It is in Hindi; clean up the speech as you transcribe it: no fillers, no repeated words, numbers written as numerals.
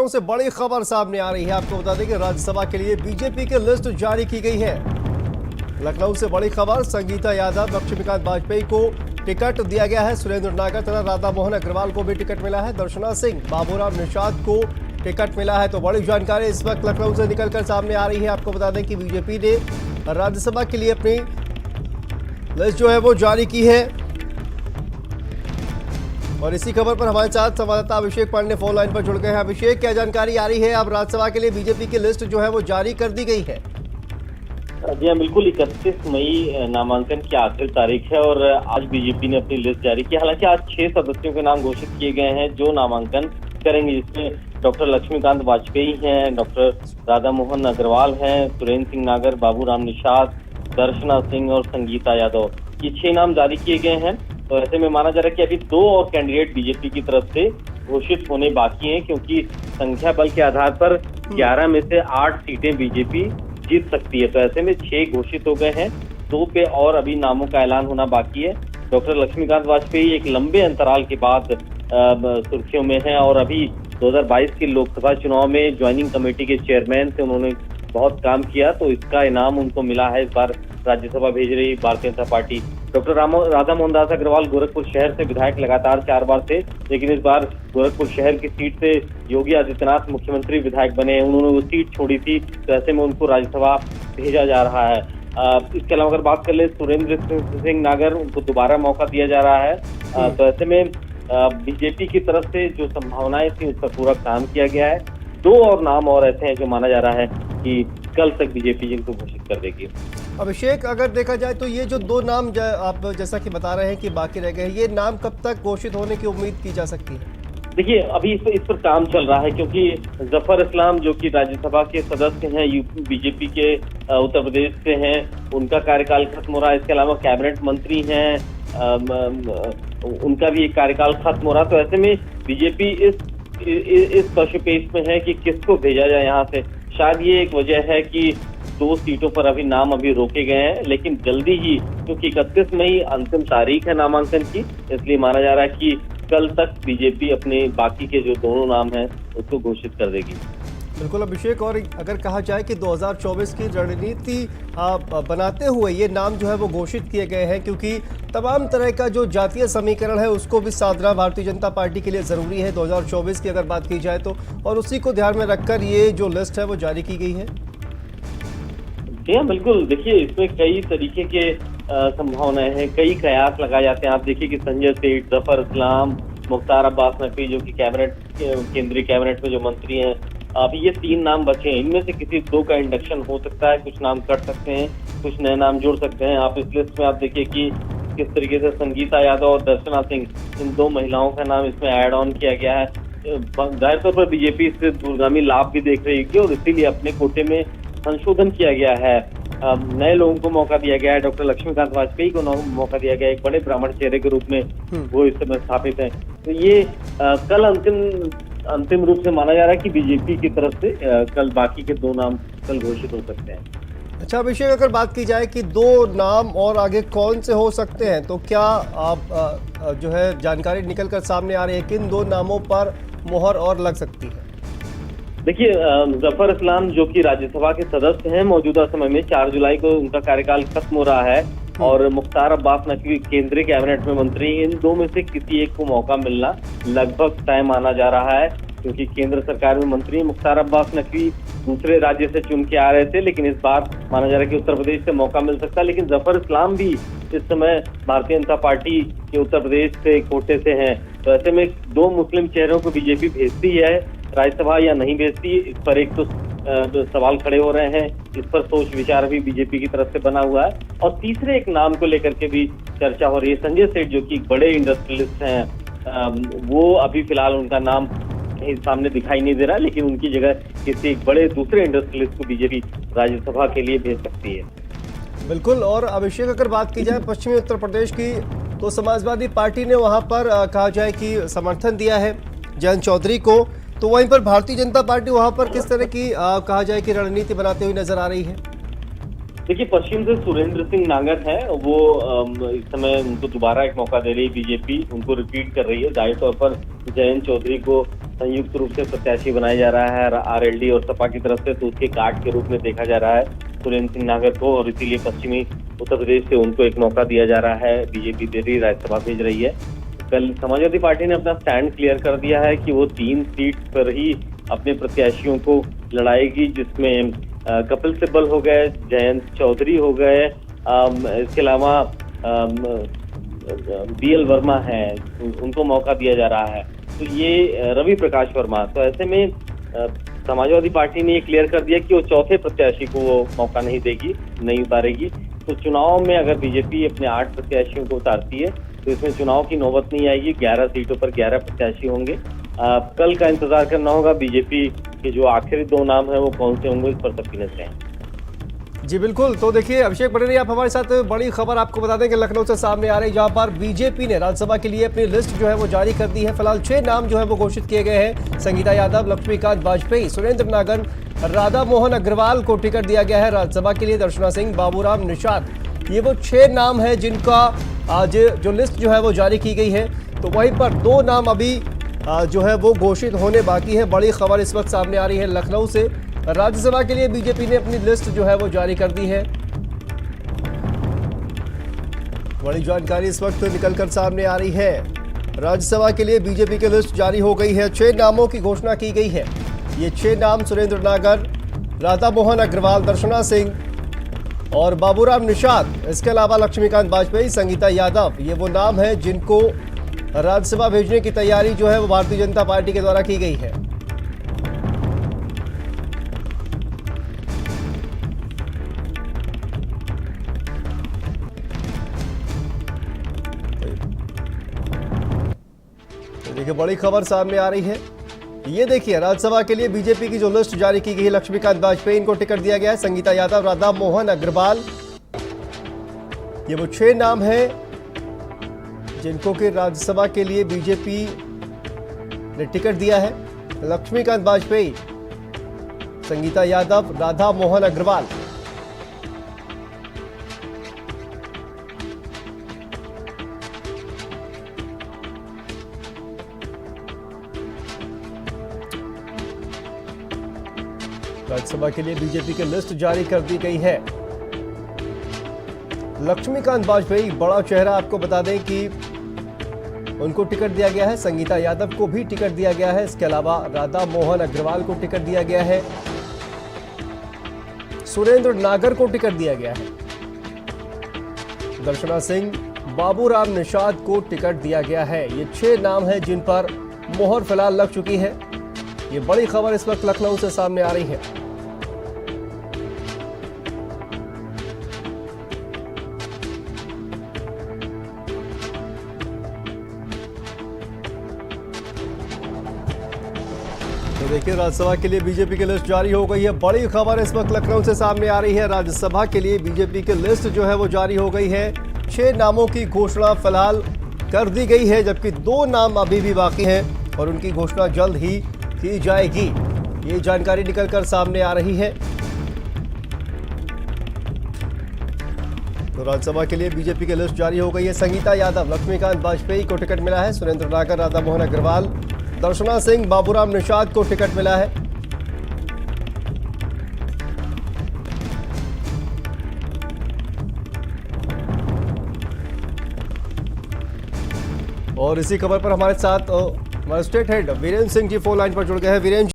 से बड़ी खबर सामने आ रही है। आपको बता दें कि राज्यसभा के लिए बीजेपी की लिस्ट जारी की गई है। लखनऊ से बड़ी खबर, संगीता यादव, लक्ष्मीकांत वाजपेयी को टिकट दिया गया है। सुरेंद्र नागर तथा राधा मोहन अग्रवाल को भी टिकट मिला है। दर्शना सिंह, बाबूराम निषाद को टिकट मिला है। तो बड़ी जानकारी इस वक्त लखनऊ से निकलकर सामने आ रही है। आपको बता दें कि बीजेपी ने राज्यसभा के लिए अपनी लिस्ट जो है वो जारी की है। और इसी खबर पर हमारे साथ संवाददाता अभिषेक पांडे फोन लाइन पर जुड़ गए हैं। अभिषेक, क्या जानकारी आ रही है? अब राज्यसभा के लिए बीजेपी की लिस्ट जो है वो जारी कर दी गई है। जी हाँ, बिल्कुल 31 मई नामांकन की आखिरी तारीख है और आज बीजेपी ने अपनी लिस्ट जारी की। हालांकि आज 6 सदस्यों के नाम घोषित किए गए हैं जो नामांकन करेंगे, जिसमें डॉक्टर लक्ष्मीकांत वाजपेयी हैं, डॉक्टर राधा मोहन अग्रवाल हैं, सुरेंद्र सिंह नागर, बाबूराम निषाद, दर्शना सिंह और संगीता यादव। ये 6 नाम जारी किए गए हैं। तो ऐसे में माना जा रहा है कि अभी 2 और कैंडिडेट बीजेपी की तरफ से घोषित होने बाकी हैं, क्योंकि संख्या बल के आधार पर 11 में से 8 सीटें बीजेपी जीत सकती है। तो ऐसे में 6 घोषित हो गए हैं, 2 पे और अभी नामों का ऐलान होना बाकी है। डॉक्टर लक्ष्मीकांत वाजपेयी एक लंबे अंतराल के बाद सुर्खियों में हैं और अभी 2022 के लोकसभा चुनाव में ज्वाइनिंग कमेटी के चेयरमैन थे, उन्होंने बहुत काम किया, तो इसका इनाम उनको मिला है। इस बार राज्यसभा भेज रही भारतीय जनता पार्टी। डॉक्टर राधा मोहन अग्रवाल गोरखपुर शहर से विधायक लगातार 4 बार थे, लेकिन इस बार गोरखपुर शहर की सीट से योगी आदित्यनाथ मुख्यमंत्री विधायक बने, उन्होंने वो सीट छोड़ी थी, तो ऐसे में उनको राज्यसभा भेजा जा रहा है। इसके अलावा अगर बात कर ले सुरेंद्र सिंह नागर, उनको दोबारा मौका दिया जा रहा है। तो ऐसे में बीजेपी की तरफ से जो संभावनाएं थी उस पर पूरा काम किया गया है। 2 और नाम और ऐसे हैं जो माना जा रहा है कि कल तक बीजेपी जिनको घोषित कर देगी। अभिषेक, अगर देखा जाए तो ये जो 2 नाम आप जैसा कि बता रहे हैं कि बाकी रह गए हैं, ये नाम कब तक घोषित होने की उम्मीद की जा सकती है? देखिए, अभी इस पर काम चल रहा है, क्योंकि जफर इस्लाम जो कि राज्यसभा के सदस्य हैं, बीजेपी के उत्तर प्रदेश से हैं, उनका कार्यकाल खत्म हो रहा है। इसके अलावा कैबिनेट मंत्री हैं, उनका भी एक कार्यकाल खत्म हो रहा है। तो ऐसे में बीजेपी इस कशपेश में है कि किसको भेजा जाए यहाँ से। शायद ये एक वजह है कि 2 सीटों पर अभी नाम रोके गए हैं, लेकिन जल्दी ही, क्योंकि 31 मई अंतिम तारीख है नामांकन की, इसलिए माना जा रहा है कि कल तक बीजेपी अपने बाकी के जो दोनों नाम हैं उसको घोषित कर देगी। बिल्कुल अभिषेक, और अगर कहा जाए कि 2024 की रणनीति बनाते हुए ये नाम जो है वो घोषित किए गए हैं, क्योंकि तमाम तरह का जो जातीय समीकरण है उसको भी साधना भारतीय जनता पार्टी के लिए ज़रूरी है 2024 की अगर बात की जाए तो, और उसी को ध्यान में रखकर ये जो लिस्ट है वो जारी की गई है। जी हाँ, बिल्कुल। देखिए, इसमें कई तरीके के संभावनाएं हैं, कई कयास लगाए जाते हैं। आप देखिए कि संजय सेठ, जफर इस्लाम, मुख्तार अब्बास नकवी जो कि केंद्रीय कैबिनेट में जो मंत्री हैं, अभी ये 3 नाम बचे हैं। इनमें से किसी 2 का इंडक्शन हो सकता है, कुछ नाम कट सकते हैं, कुछ नए नाम जोड़ सकते हैं। आप इस लिस्ट में आप देखिए कि किस तरीके से संगीता यादव और दर्शना सिंह, इन 2 महिलाओं का नाम इसमें ऐड ऑन किया गया है। जाहिर तौर पर बीजेपी इससे दूरगामी लाभ भी देख रही है और इसीलिए अपने कोटे में संशोधन किया गया है। नए लोगों को मौका दिया गया है। डॉक्टर लक्ष्मीकांत वाजपेयी को मौका दिया गया है, एक बड़े ब्राह्मण चेहरे के रूप में वो इस समय स्थापित है। तो ये कल अंतिम रूप से माना जा रहा है कि बीजेपी की तरफ से कल बाकी के 2 नाम कल घोषित हो सकते हैं। अच्छा अभिषेक, अगर बात की जाए कि 2 नाम और आगे कौन से हो सकते हैं, तो क्या आप जो है जानकारी निकलकर सामने आ रही है, किन 2 नामों पर मोहर और लग सकती है? देखिए, जफर इस्लाम जो कि राज्यसभा के सदस्य हैं, मौजूदा समय में 4 जुलाई को उनका कार्यकाल खत्म हो रहा है, और मुख्तार अब्बास नकवी केंद्रीय कैबिनेट में मंत्री, इन 2 में से किसी एक को मौका मिलना लगभग तय माना जा रहा है, क्योंकि केंद्र सरकार में मंत्री मुख्तार अब्बास नकवी दूसरे राज्य से चुन के आ रहे थे, लेकिन इस बार माना जा रहा है कि उत्तर प्रदेश से मौका मिल सकता है। लेकिन जफर इस्लाम भी इस समय भारतीय जनता पार्टी के उत्तर प्रदेश से कोटे से हैं। तो ऐसे में 2 मुस्लिम चेहरों को बीजेपी भेजती है राज्यसभा या नहीं भेजती, इस पर एक तो सवाल खड़े हो रहे हैं। इस पर सोच विचार भी बीजेपी की तरफ से बना हुआ है। और तीसरे एक नाम को लेकर के भी चर्चा हो रही है। संजय सेठ जो कि बड़े इंडस्ट्रियलिस्ट हैं, वो अभी फिलहाल उनका नाम कहीं सामने दिखाई नहीं दे रहा, लेकिन उनकी जगह किसी एक बड़े दूसरे इंडस्ट्रियलिस्ट को बीजेपी राज्यसभा के लिए भेज सकती है। बिल्कुल। और अभिषेक, अगर बात की जाए पश्चिमी उत्तर प्रदेश की, तो समाजवादी पार्टी ने वहां पर कहा जाए कि समर्थन दिया है जयंत चौधरी को, तो वहीं पर भारतीय जनता पार्टी वहां पर किस तरह की कहा जाए कि रणनीति बनाते हुए नजर आ रही है? देखिए, पश्चिम से सुरेंद्र सिंह नागर हैं, वो इस समय उनको दोबारा एक मौका दे रही है बीजेपी, उनको रिपीट कर रही है। जाहिर तौर पर जयंत चौधरी को संयुक्त रूप से प्रत्याशी बनाया जा रहा है आरएलडी और सपा की तरफ से, तो उसके काट के रूप में देखा जा रहा है सुरेंद्र सिंह नागर को, और इसीलिए पश्चिमी उत्तर प्रदेश से उनको एक मौका दिया जा रहा है। बीजेपी दे रही, राज्यसभा भेज रही है। कल समाजवादी पार्टी ने अपना स्टैंड क्लियर कर दिया है कि वो 3 सीट पर ही अपने प्रत्याशियों को लड़ाएगी, जिसमें कपिल सिब्बल हो गए, जयंत चौधरी हो गए, इसके अलावा बीएल वर्मा है, उनको मौका दिया जा रहा है। तो ये रवि प्रकाश वर्मा, तो ऐसे में समाजवादी पार्टी ने ये क्लियर कर दिया कि वो चौथे प्रत्याशी को वो मौका नहीं देगी, नहीं उतारेगी। तो चुनाव में अगर बीजेपी अपने 8 प्रत्याशियों को उतारती है तो इसमें चुनाव की नौबत नहीं आएगी। 11 सीटों पर 11 प्रत्याशी होंगे। कल का इंतजार करना होगा, बीजेपी के जो आखिरी 2 नाम है वो कौन से होंगे, इस पर सबकी नजरें हैं। जी बिल्कुल। तो देखिए अभिषेक पटेल, आप हमारे साथ बड़ी खबर आपको बता दें कि लखनऊ से सामने आ रही, जहां पर बीजेपी ने राज्यसभा के लिए अपनी लिस्ट जो है वो जारी कर दी है। फिलहाल 6 नाम जो है वो घोषित किए गए हैं। संगीता यादव, लक्ष्मीकांत वाजपेयी, सुरेंद्र नागर, राधा मोहन अग्रवाल को टिकट दिया गया है राज्यसभा के लिए। दर्शना सिंह, बाबूराम निषाद, ये वो 6 नाम है जिनका आज जो लिस्ट जो है वो जारी की गई है। तो वहीं पर 2 नाम अभी जो है वो घोषित होने बाकी है। बड़ी खबर इस वक्त सामने आ रही है लखनऊ से। राज्यसभा के लिए बीजेपी ने अपनी लिस्ट जो है वो जारी कर दी है। बड़ी जानकारी इस वक्त निकलकर सामने आ रही है। राज्यसभा के लिए बीजेपी की लिस्ट जारी हो गई है। 6 नामों की घोषणा की गई है। ये 6 नाम सुरेंद्र नागर, राधा मोहन अग्रवाल, दर्शना सिंह और बाबूराम निषाद, इसके अलावा लक्ष्मीकांत वाजपेयी, संगीता यादव, ये वो नाम है जिनको राज्यसभा भेजने की तैयारी जो है वो भारतीय जनता पार्टी के द्वारा की गई है। देखिए बड़ी खबर सामने आ रही है। ये देखिए राज्यसभा के लिए बीजेपी की जो लिस्ट जारी की गई है, लक्ष्मीकांत वाजपेयी, इनको टिकट दिया गया है। संगीता यादव, राधा मोहन अग्रवाल, ये वो 6 नाम हैं जिनको कि राज्यसभा के लिए बीजेपी ने टिकट दिया है। लक्ष्मीकांत वाजपेयी, संगीता यादव, राधा मोहन अग्रवाल। राज्यसभा के लिए बीजेपी की लिस्ट जारी कर दी गई है। लक्ष्मीकांत वाजपेयी बड़ा चेहरा, आपको बता दें कि उनको टिकट दिया गया है। संगीता यादव को भी टिकट दिया गया है। इसके अलावा राधा मोहन अग्रवाल को टिकट दिया गया है। सुरेंद्र नागर को टिकट दिया गया है। दर्शना सिंह, बाबूराम निषाद को टिकट दिया गया है। ये 6 नाम हैं जिन पर मोहर फिलहाल लग चुकी है। ये बड़ी खबर इस वक्त लखनऊ से सामने आ रही है। तो देखिए राज्यसभा के लिए बीजेपी की लिस्ट जारी हो गई है। बड़ी खबर इस वक्त लखनऊ से सामने आ रही है। राज्यसभा के लिए बीजेपी की लिस्ट जो है वो जारी हो गई है। 6 नामों की घोषणा फिलहाल कर दी गई है, जबकि 2 नाम अभी भी बाकी हैं और उनकी घोषणा जल्द ही की जाएगी। ये जानकारी निकलकर सामने आ रही है। तो राज्यसभा के लिए बीजेपी की लिस्ट जारी हो गई है। संगीता यादव, लक्ष्मीकांत वाजपेयी को टिकट मिला है। सुरेंद्र नागर, राधा मोहन अग्रवाल, दर्शना सिंह, बाबूराम निषाद को टिकट मिला है। और इसी खबर पर हमारे साथ हमारे state head Virendra Singh ji phone line पर जुड़ गए हैं। वीरेंद्र